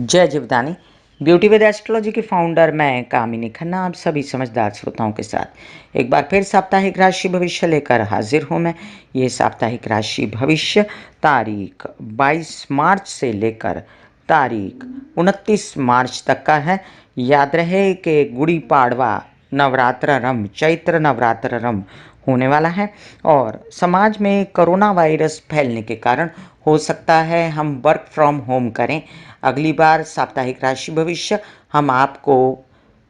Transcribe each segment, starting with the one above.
जय Jivdani. Beauty with astrology की founder मैं कामिनी खन्ना आप सभी समझदार श्रोताओं के साथ एक बार फिर साप्ताहिक राशि भविष्य लेकर हाजिर हूँ मैं। ये साप्ताहिक राशि भविष्य तारीख 22 मार्च से लेकर तारीख 29 मार्च तक का है। याद रहे कि गुड़ी पाड़वा नवरात्रम चैत्र नवरात्रम होने वाला है और समाज में कोरोना वायरस फैलने के कारण हो सकता है हम वर्क फ्रॉम होम करें। अगली बार साप्ताहिक राशि भविष्य हम आपको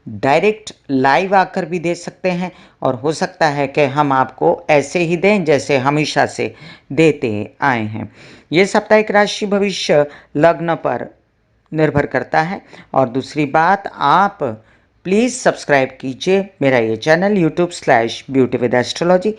डायरेक्ट लाइव आकर भी दे सकते हैं और हो सकता है कि हम आपको ऐसे ही दें जैसे हमेशा से देते आए हैं। ये साप्ताहिक राशि भविष्य लग्न पर निर्भर करता है। और दूसरी बात, आप प्लीज़ सब्सक्राइब कीजिए मेरा ये चैनल YouTube/ब्यूटी विद एस्ट्रोलॉजी।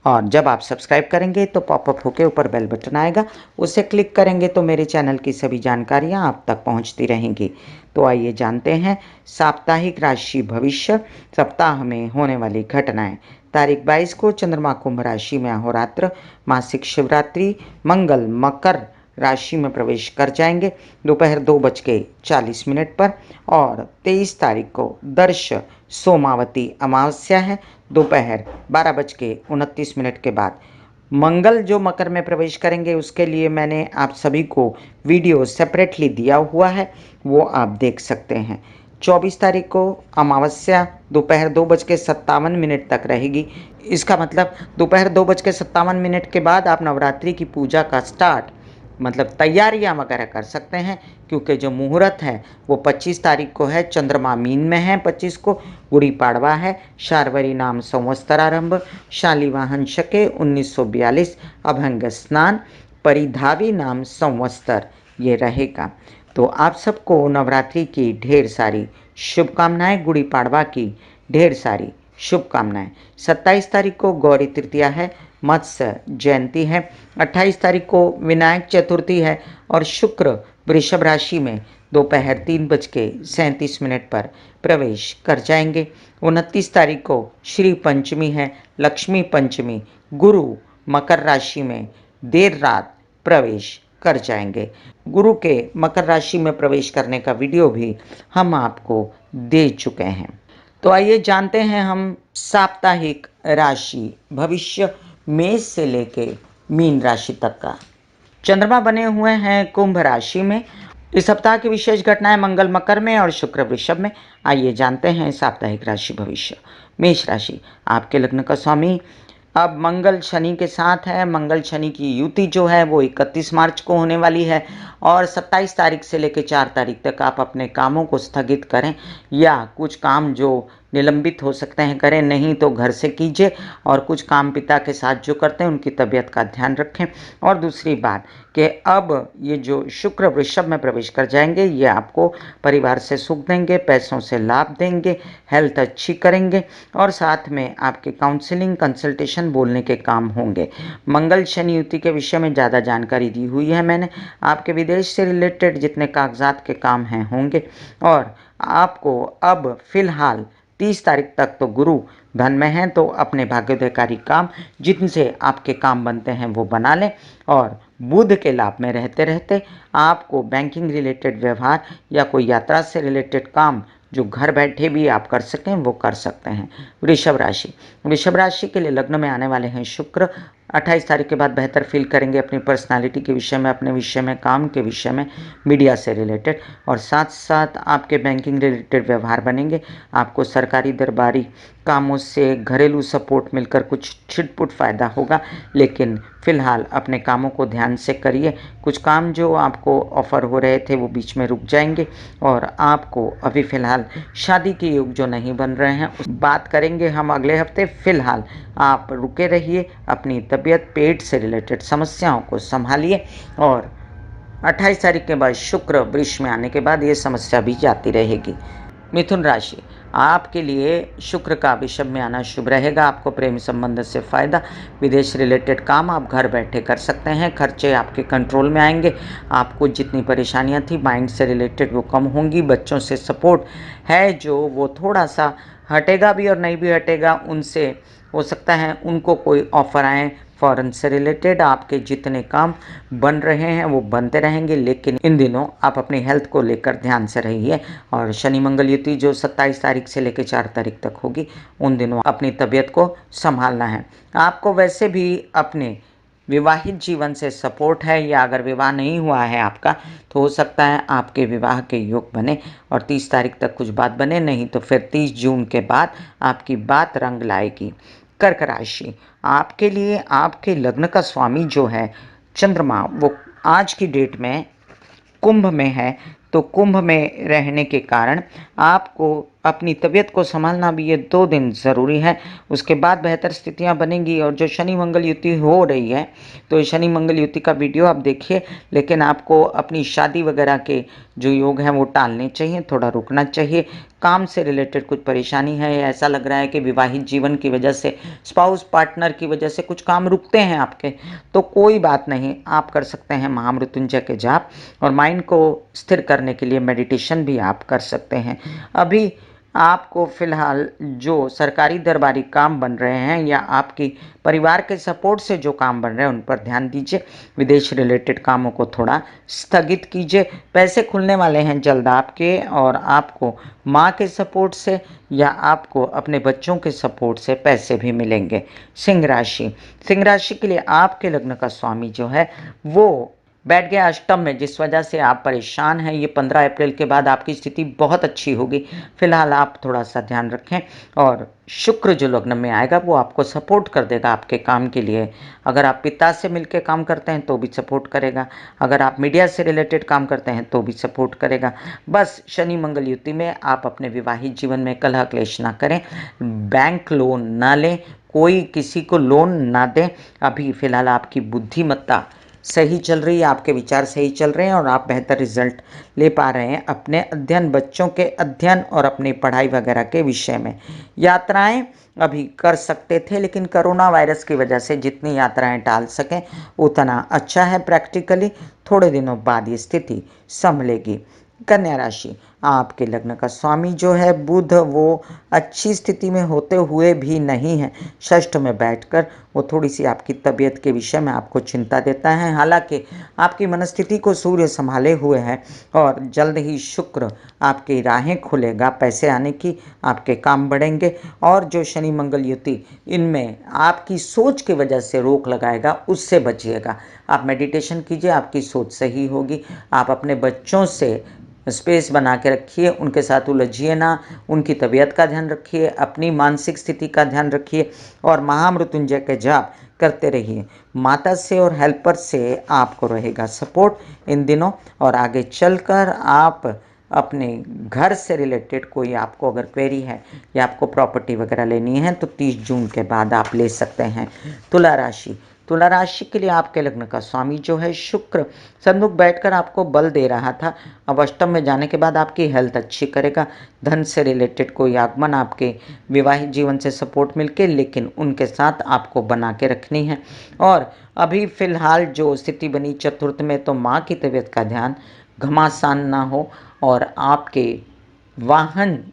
और जब आप सब्सक्राइब करेंगे तो पॉपअप होके ऊपर बेल बटन आएगा, उसे क्लिक करेंगे तो मेरे चैनल की सभी जानकारियां आप तक पहुंचती रहेंगी। तो आइए जानते हैं साप्ताहिक राशि भविष्य। सप्ताह में होने वाली घटनाएं। तारीख 22 को चंद्रमा कुंभ राशि में अहोरात्र मासिक शिवरात्रि मंगल मकर राशि में प्रवेश कर जाएंगे दोपहर 2:40 पर। और 23 तारीख को दर्श सोमावती अमावस्या है दोपहर 12:29 के बाद। मंगल जो मकर में प्रवेश करेंगे उसके लिए मैंने आप सभी को वीडियो सेपरेटली दिया हुआ है, वो आप देख सकते हैं। 24 तारीख को अमावस्या दोपहर 2:57 तक रहेगी। इसका मतलब दोपहर 2:57 के बाद आप नवरात्रि की पूजा का स्टार्ट मतलब तैयारियां वगैरह कर सकते हैं, क्योंकि जो मुहूर्त है वो 25 तारीख को है। चंद्रमा मीन में है 25 को, गुड़ी पाड़वा है, शार्वरी नाम संवत्सरारंभ, शालिवाहन शके 1942, अभंग स्नान, परिधावी नाम संवत्सर ये रहेगा। तो आप सबको नवरात्रि की ढेर सारी शुभकामनाएं, गुड़ी पाड़वा की ढेर सारी शुभकामनाएं। 27 तारीख को गौरी तृतीया है, मत्स्य जयंती है। 28 तारीख को विनायक चतुर्थी है और शुक्र वृषभ राशि में दोपहर 3:37 पर प्रवेश कर जाएंगे। 29 तारीख को श्री पंचमी है, लक्ष्मी पंचमी, गुरु मकर राशि में देर रात प्रवेश कर जाएंगे। गुरु के मकर राशि में प्रवेश करने का वीडियो भी हम आपको दे चुके हैं। तो आइए जानते हैं हम साप्ताहिक राशि भविष्य मेष से लेके मीन राशि तक का। चंद्रमा बने हुए हैं कुंभ राशि में। इस सप्ताह की विशेष घटनाएं मंगल मकर में और शुक्र वृषभ में। आइए जानते हैं साप्ताहिक राशि भविष्य। मेष राशि, आपके लग्न का स्वामी अब मंगल शनि के साथ है। मंगल शनि की युति जो है वो 31 मार्च को होने वाली है और 27 तारीख से लेकर 4 तारीख तक आप अपने कामों को स्थगित करें या कुछ काम जो निलंबित हो सकते हैं करें, नहीं तो घर से कीजिए। और कुछ काम पिता के साथ जो करते हैं उनकी तबीयत का ध्यान रखें। और दूसरी बात कि अब ये जो शुक्र वृषभ में प्रवेश कर जाएंगे ये आपको परिवार से सुख देंगे, पैसों से लाभ देंगे, हेल्थ अच्छी करेंगे और साथ में आपके काउंसलिंग कंसल्टेशन बोलने के काम होंगे। मंगल शनि युति के विषय में ज़्यादा जानकारी दी हुई है मैंने। आपके विदेश से रिलेटेड जितने कागजात के काम हैं होंगे। और आपको अब फिलहाल 30 तारीख तक तो गुरु धन में हैं, तो अपने भाग्योदयकारी काम जिनसे आपके काम बनते हैं वो बना लें। और बुध के लाभ में रहते रहते आपको बैंकिंग रिलेटेड व्यवहार या कोई यात्रा से रिलेटेड काम जो घर बैठे भी आप कर सकें वो कर सकते हैं। वृषभ राशि, वृषभ राशि के लिए लग्न में आने वाले हैं शुक्र। 28 तारीख के बाद बेहतर फील करेंगे अपनी पर्सनालिटी के विषय में, अपने विषय में, काम के विषय में, मीडिया से रिलेटेड। और साथ साथ आपके बैंकिंग रिलेटेड व्यवहार बनेंगे। आपको सरकारी दरबारी कामों से घरेलू सपोर्ट मिलकर कुछ छिटपुट फ़ायदा होगा, लेकिन फ़िलहाल अपने कामों को ध्यान से करिए। कुछ काम जो आपको ऑफ़र हो रहे थे वो बीच में रुक जाएंगे और आपको अभी फ़िलहाल शादी के योग जो नहीं बन रहे हैं उस बात करेंगे हम अगले हफ्ते। फ़िलहाल आप रुके रहिए, अपनी तबीयत पेट से रिलेटेड समस्याओं को संभालिए। और 28 तारीख के बाद शुक्र वृष में आने के बाद ये समस्या भी जाती रहेगी। मिथुन राशि, आपके लिए शुक्र का वृषभ में आना शुभ रहेगा। आपको प्रेम संबंध से फ़ायदा, विदेश रिलेटेड काम आप घर बैठे कर सकते हैं, खर्चे आपके कंट्रोल में आएंगे। आपको जितनी परेशानियां थी माइंड से रिलेटेड वो कम होंगी। बच्चों से सपोर्ट है जो वो थोड़ा सा हटेगा भी और नहीं भी हटेगा, उनसे हो सकता है उनको कोई ऑफ़र आए फ़ॉरेन से रिलेटेड। आपके जितने काम बन रहे हैं वो बनते रहेंगे, लेकिन इन दिनों आप अपनी हेल्थ को लेकर ध्यान से रहिए। और शनि मंगल युति जो 27 तारीख से लेकर 4 तारीख तक होगी, उन दिनों अपनी तबीयत को संभालना है। आपको वैसे भी अपने विवाहित जीवन से सपोर्ट है, या अगर विवाह नहीं हुआ है आपका तो हो सकता है आपके विवाह के योग बने और 30 तारीख तक कुछ बात बने, नहीं तो फिर 30 जून के बाद आपकी बात रंग लाएगी। कर्क राशि, आपके लिए आपके लग्न का स्वामी जो है चंद्रमा, वो आज की डेट में कुंभ में है। तो कुंभ में रहने के कारण आपको अपनी तबीयत को संभालना भी ये 2 दिन ज़रूरी है। उसके बाद बेहतर स्थितियाँ बनेंगी। और जो शनि मंगल युति हो रही है, तो शनि मंगल युति का वीडियो आप देखिए, लेकिन आपको अपनी शादी वगैरह के जो योग हैं वो टालने चाहिए, थोड़ा रुकना चाहिए। काम से रिलेटेड कुछ परेशानी है, ऐसा लग रहा है कि विवाहित जीवन की वजह से, स्पाउस पार्टनर की वजह से कुछ काम रुकते हैं आपके, तो कोई बात नहीं, आप कर सकते हैं महामृत्युंजय के जाप, और माइंड को स्थिर करने के लिए मेडिटेशन भी आप कर सकते हैं। अभी आपको फ़िलहाल जो सरकारी दरबारी काम बन रहे हैं या आपकी परिवार के सपोर्ट से जो काम बन रहे हैं उन पर ध्यान दीजिए। विदेश रिलेटेड कामों को थोड़ा स्थगित कीजिए। पैसे खुलने वाले हैं जल्द आपके, और आपको माँ के सपोर्ट से या आपको अपने बच्चों के सपोर्ट से पैसे भी मिलेंगे। सिंह राशि, सिंह राशि के लिए आपके लग्न का स्वामी जो है वो बैठ गया अष्टम में, जिस वजह से आप परेशान हैं। ये 15 अप्रैल के बाद आपकी स्थिति बहुत अच्छी होगी। फिलहाल आप थोड़ा सा ध्यान रखें। और शुक्र जो लग्न में आएगा वो आपको सपोर्ट कर देगा आपके काम के लिए। अगर आप पिता से मिलकर काम करते हैं तो भी सपोर्ट करेगा, अगर आप मीडिया से रिलेटेड काम करते हैं तो भी सपोर्ट करेगा। बस शनि मंगल युति में आप अपने विवाहित जीवन में कलह क्लेश ना करें, बैंक लोन ना लें, कोई किसी को लोन ना दें। अभी फ़िलहाल आपकी बुद्धिमत्ता सही चल रही है, आपके विचार सही चल रहे हैं और आप बेहतर रिजल्ट ले पा रहे हैं अपने अध्ययन, बच्चों के अध्ययन और अपनी पढ़ाई वगैरह के विषय में। यात्राएं अभी कर सकते थे, लेकिन कोरोना वायरस की वजह से जितनी यात्राएं टाल सकें उतना अच्छा है। प्रैक्टिकली थोड़े दिनों बाद ये स्थिति संभलेगी। कन्या राशि, आपके लग्न का स्वामी जो है बुध, वो अच्छी स्थिति में होते हुए भी नहीं है, षष्ठ में बैठकर वो थोड़ी सी आपकी तबीयत के विषय में आपको चिंता देता है। हालांकि आपकी मनस्थिति को सूर्य संभाले हुए है और जल्द ही शुक्र आपकी राहें खुलेगा पैसे आने की, आपके काम बढ़ेंगे। और जो शनि मंगल युति इनमें आपकी सोच की वजह से रोक लगाएगा, उससे बचिएगा। आप मेडिटेशन कीजिए, आपकी सोच सही होगी। आप अपने बच्चों से स्पेस बना के रखिए, उनके साथ उलझिए ना, उनकी तबीयत का ध्यान रखिए, अपनी मानसिक स्थिति का ध्यान रखिए और महामृत्युंजय के जाप करते रहिए। माता से और हेल्पर से आपको रहेगा सपोर्ट इन दिनों, और आगे चलकर आप अपने घर से रिलेटेड कोई आपको अगर क्वेरी है या आपको प्रॉपर्टी वगैरह लेनी है तो 30 जून के बाद आप ले सकते हैं। तुला राशि, तुला राशि के लिए आपके लग्न का स्वामी जो है शुक्र सन्मुख बैठकर आपको बल दे रहा था, अब अष्टम में जाने के बाद आपकी हेल्थ अच्छी करेगा। धन से रिलेटेड कोई आगमन, आपके विवाहित जीवन से सपोर्ट मिलके, लेकिन उनके साथ आपको बना के रखनी है। और अभी फ़िलहाल जो स्थिति बनी चतुर्थ में, तो माँ की तबीयत का ध्यान, घमासान ना हो, और आपके वाहन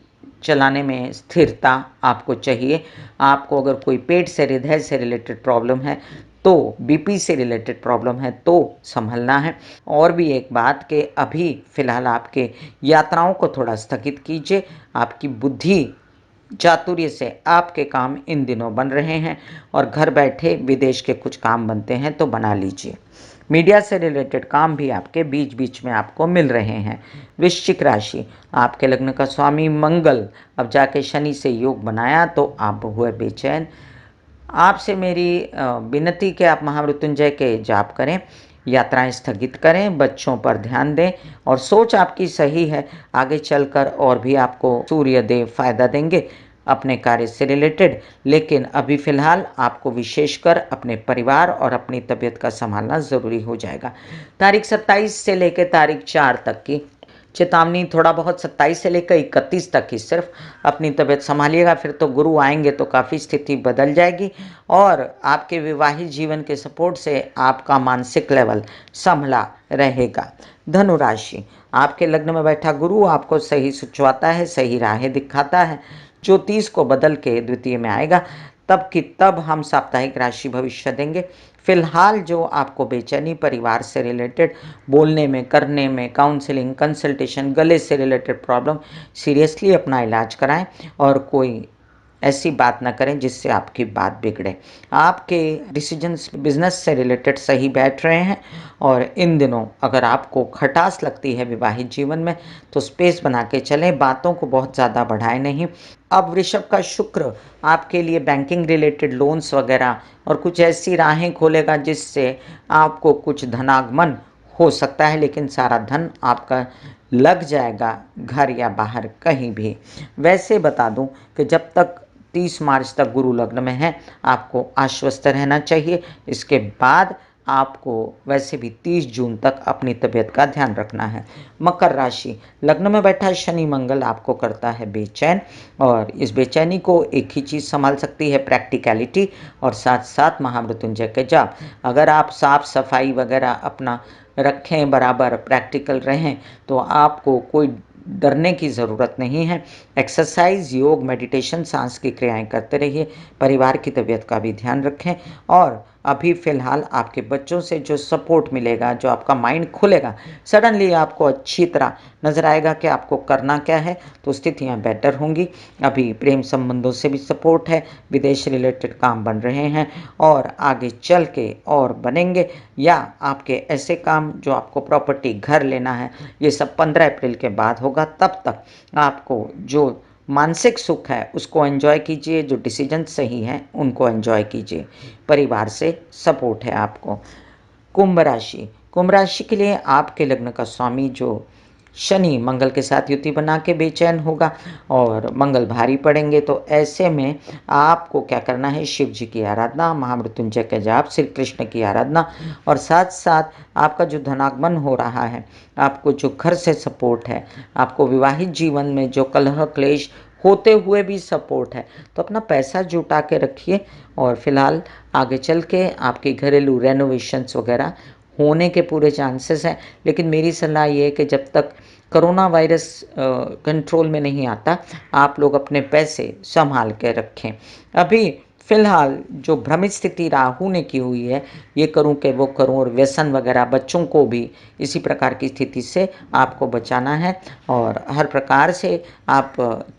चलाने में स्थिरता आपको चाहिए। आपको अगर कोई पेट से, हृदय से रिलेटेड प्रॉब्लम है, तो बीपी से रिलेटेड प्रॉब्लम है तो संभलना है। और भी एक बात कि अभी फ़िलहाल आपके यात्राओं को थोड़ा स्थगित कीजिए। आपकी बुद्धि चातुर्य से आपके काम इन दिनों बन रहे हैं, और घर बैठे विदेश के कुछ काम बनते हैं तो बना लीजिए। मीडिया से रिलेटेड काम भी आपके बीच बीच में आपको मिल रहे हैं। वृश्चिक राशि, आपके लग्न का स्वामी मंगल अब जाके शनि से योग बनाया तो आप हुए बेचैन। आपसे मेरी विनती कि आप महामृत्युंजय के जाप करें, यात्राएं स्थगित करें, बच्चों पर ध्यान दें, और सोच आपकी सही है। आगे चलकर और भी आपको सूर्य देव फायदा देंगे अपने कार्य से रिलेटेड, लेकिन अभी फ़िलहाल आपको विशेषकर अपने परिवार और अपनी तबीयत का संभालना ज़रूरी हो जाएगा। तारीख 27 से लेकर तारीख 4 तक की चेतावनी, थोड़ा बहुत 27 से लेकर 31 तक ही सिर्फ अपनी तबीयत संभालिएगा, फिर तो गुरु आएंगे तो काफ़ी स्थिति बदल जाएगी, और आपके विवाहित जीवन के सपोर्ट से आपका मानसिक लेवल संभला रहेगा। धनु राशि, आपके लग्न में बैठा गुरु आपको सही सुचवाता है, सही राहें दिखाता है। ज्योतिष को बदल के द्वितीय में आएगा, तब की तब हम साप्ताहिक राशि भविष्य देंगे। फिलहाल जो आपको बेचैनी, परिवार से रिलेटेड, बोलने में, करने में, काउंसलिंग, कंसल्टेशन, गले से रिलेटेड प्रॉब्लम, सीरियसली अपना इलाज कराएं और कोई ऐसी बात ना करें जिससे आपकी बात बिगड़े। आपके डिसीजंस बिजनेस से रिलेटेड सही बैठ रहे हैं और इन दिनों अगर आपको खटास लगती है विवाहित जीवन में तो स्पेस बना के चलें, बातों को बहुत ज़्यादा बढ़ाएं नहीं। अब वृषभ का शुक्र आपके लिए बैंकिंग रिलेटेड लोन्स वगैरह और कुछ ऐसी राहें खोलेगा जिससे आपको कुछ धनागमन हो सकता है, लेकिन सारा धन आपका लग जाएगा घर या बाहर कहीं भी। वैसे बता दूं कि जब तक 30 मार्च तक गुरु लग्न में है आपको आश्वस्त रहना चाहिए। इसके बाद आपको वैसे भी 30 जून तक अपनी तबीयत का ध्यान रखना है। मकर राशि, लग्न में बैठा शनि मंगल आपको करता है बेचैन, और इस बेचैनी को एक ही चीज़ संभाल सकती है, प्रैक्टिकलिटी और साथ साथ महामृत्युंजय के जाप। अगर आप साफ सफाई वगैरह अपना रखें, बराबर प्रैक्टिकल रहें, तो आपको कोई डरने की ज़रूरत नहीं है। एक्सरसाइज, योग, मेडिटेशन, सांस की क्रियाएं करते रहिए। परिवार की तबीयत का भी ध्यान रखें। और अभी फ़िलहाल आपके बच्चों से जो सपोर्ट मिलेगा, जो आपका माइंड खुलेगा, सडनली आपको अच्छी तरह नज़र आएगा कि आपको करना क्या है, तो स्थितियाँ बेटर होंगी। अभी प्रेम संबंधों से भी सपोर्ट है, विदेश रिलेटेड काम बन रहे हैं और आगे चल के और बनेंगे, या आपके ऐसे काम जो आपको प्रॉपर्टी, घर लेना है, ये सब 15 अप्रैल के बाद होगा। तब तक आपको जो मानसिक सुख है उसको एंजॉय कीजिए, जो डिसीजन सही हैं उनको एंजॉय कीजिए। परिवार से सपोर्ट है आपको। कुंभ राशि, कुंभ राशि के लिए आपके लग्न का स्वामी जो शनि मंगल के साथ युति बना के बेचैन होगा और मंगल भारी पड़ेंगे, तो ऐसे में आपको क्या करना है, शिव जी की आराधना, महामृत्युंजय के जाप, श्री कृष्ण की आराधना, और साथ साथ आपका जो धनागमन हो रहा है, आपको जो घर से सपोर्ट है, आपको विवाहित जीवन में जो कलह क्लेश होते हुए भी सपोर्ट है, तो अपना पैसा जुटा के रखिए। और फिलहाल आगे चल के आपके घरेलू रेनोवेशंस वगैरह होने के पूरे चांसेस हैं, लेकिन मेरी सलाह ये है कि जब तक कोरोना वायरस कंट्रोल में नहीं आता, आप लोग अपने पैसे संभाल के रखें। अभी फ़िलहाल जो भ्रमित स्थिति राहु ने की हुई है, ये करूं कि वो करूं, और व्यसन वगैरह, बच्चों को भी इसी प्रकार की स्थिति से आपको बचाना है। और हर प्रकार से आप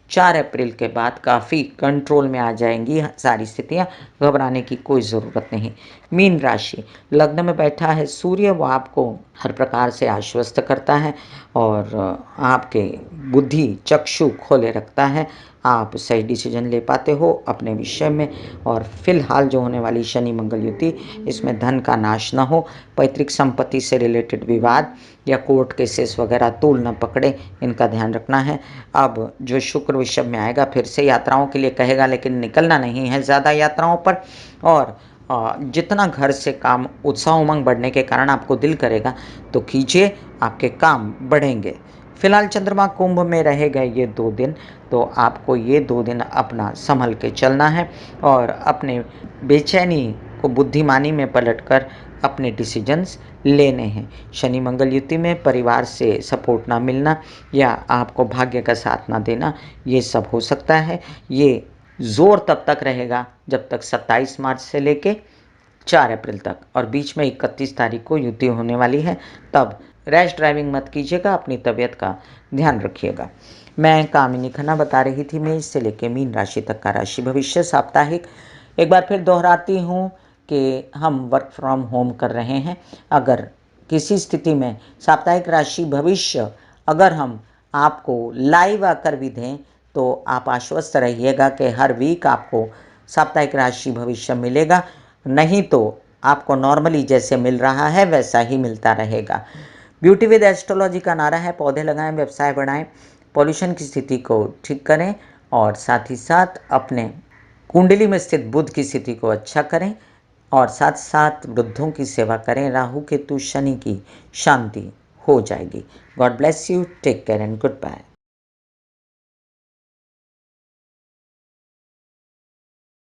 4 अप्रैल के बाद काफ़ी कंट्रोल में आ जाएंगी सारी स्थितियां, घबराने की कोई ज़रूरत नहीं। मीन राशि, लग्न में बैठा है सूर्य, वो आपको हर प्रकार से आश्वस्त करता है और आपके बुद्धि चक्षु खोले रखता है। आप सही डिसीजन ले पाते हो अपने विषय में। और फिलहाल जो होने वाली शनि मंगल युति, इसमें धन का नाश न हो, पैतृक संपत्ति से रिलेटेड विवाद या कोर्ट केसेस वगैरह तूल न पकड़े, इनका ध्यान रखना है। अब जो शुक्र वृषभ में आएगा फिर से यात्राओं के लिए कहेगा, लेकिन निकलना नहीं है ज़्यादा यात्राओं पर। और जितना घर से काम उत्साह उमंग बढ़ने के कारण आपको दिल करेगा तो कीजिए, आपके काम बढ़ेंगे। फिलहाल चंद्रमा कुंभ में रहेगा ये 2 दिन, तो आपको ये 2 दिन अपना संभल के चलना है और अपने बेचैनी को बुद्धिमानी में पलटकर अपने डिसीजंस लेने हैं। शनि मंगल युति में परिवार से सपोर्ट ना मिलना या आपको भाग्य का साथ ना देना, ये सब हो सकता है। ये ज़ोर तब तक रहेगा जब तक 27 मार्च से लेके 4 अप्रैल तक, और बीच में 31 तारीख को युति होने वाली है। तब रैश ड्राइविंग मत कीजिएगा, अपनी तबीयत का ध्यान रखिएगा। मैं कामिनी खन्ना बता रही थी मेष से लेकर मीन राशि तक का राशि भविष्य साप्ताहिक। एक बार फिर दोहराती हूँ कि हम वर्क फ्रॉम होम कर रहे हैं। अगर किसी स्थिति में साप्ताहिक राशि भविष्य अगर हम आपको लाइव आकर भी दें, तो आप आश्वस्त रहिएगा कि हर वीक आपको साप्ताहिक राशि भविष्य मिलेगा, नहीं तो आपको नॉर्मली जैसे मिल रहा है वैसा ही मिलता रहेगा। ब्यूटी विद एस्ट्रोलॉजी का नारा है, पौधे लगाएं, व्यवसाय बढ़ाएं, पॉल्यूशन की स्थिति को ठीक करें और साथ ही साथ अपने कुंडली में स्थित बुध की स्थिति को अच्छा करें और साथ साथ वृद्धों की सेवा करें। राहु केतु शनि की शांति हो जाएगी। God bless you, take care and good bye.